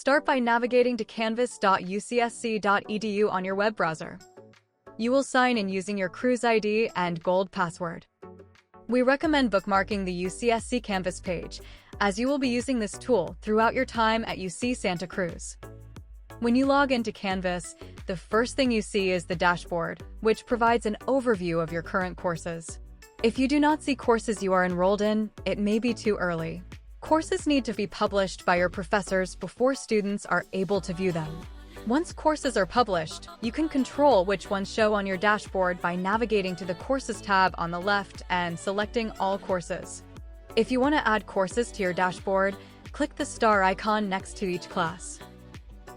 Start by navigating to canvas.ucsc.edu on your web browser. You will sign in using your Cruise ID and Gold password. We recommend bookmarking the UCSC Canvas page, as you will be using this tool throughout your time at UC Santa Cruz. When you log into Canvas, the first thing you see is the dashboard, which provides an overview of your current courses. If you do not see courses you are enrolled in, it may be too early. Courses need to be published by your professors before students are able to view them. Once courses are published, you can control which ones show on your dashboard by navigating to the Courses tab on the left and selecting All Courses. If you want to add courses to your dashboard, click the star icon next to each class.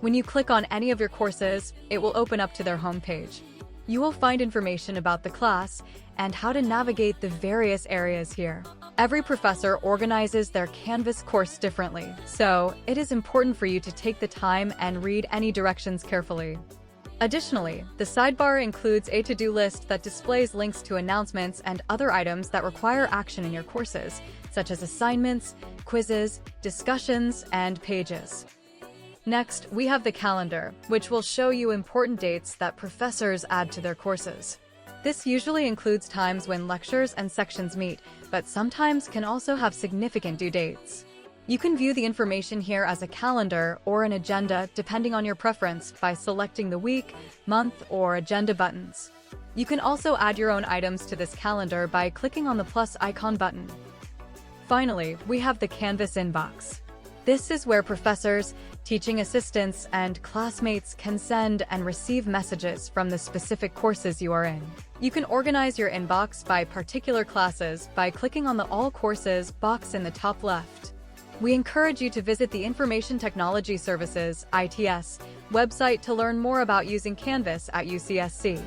When you click on any of your courses, it will open up to their homepage. You will find information about the class and how to navigate the various areas here. Every professor organizes their Canvas course differently, so it is important for you to take the time and read any directions carefully. Additionally, the sidebar includes a to-do list that displays links to announcements and other items that require action in your courses, such as assignments, quizzes, discussions, and pages. Next, we have the calendar, which will show you important dates that professors add to their courses. This usually includes times when lectures and sections meet, but sometimes can also have significant due dates. You can view the information here as a calendar or an agenda depending on your preference by selecting the week, month, or agenda buttons. You can also add your own items to this calendar by clicking on the plus icon button. Finally, we have the Canvas inbox. This is where professors, teaching assistants, and classmates can send and receive messages from the specific courses you are in. You can organize your inbox by particular classes by clicking on the All Courses box in the top left. We encourage you to visit the Information Technology Services (ITS) website to learn more about using Canvas at UCSC.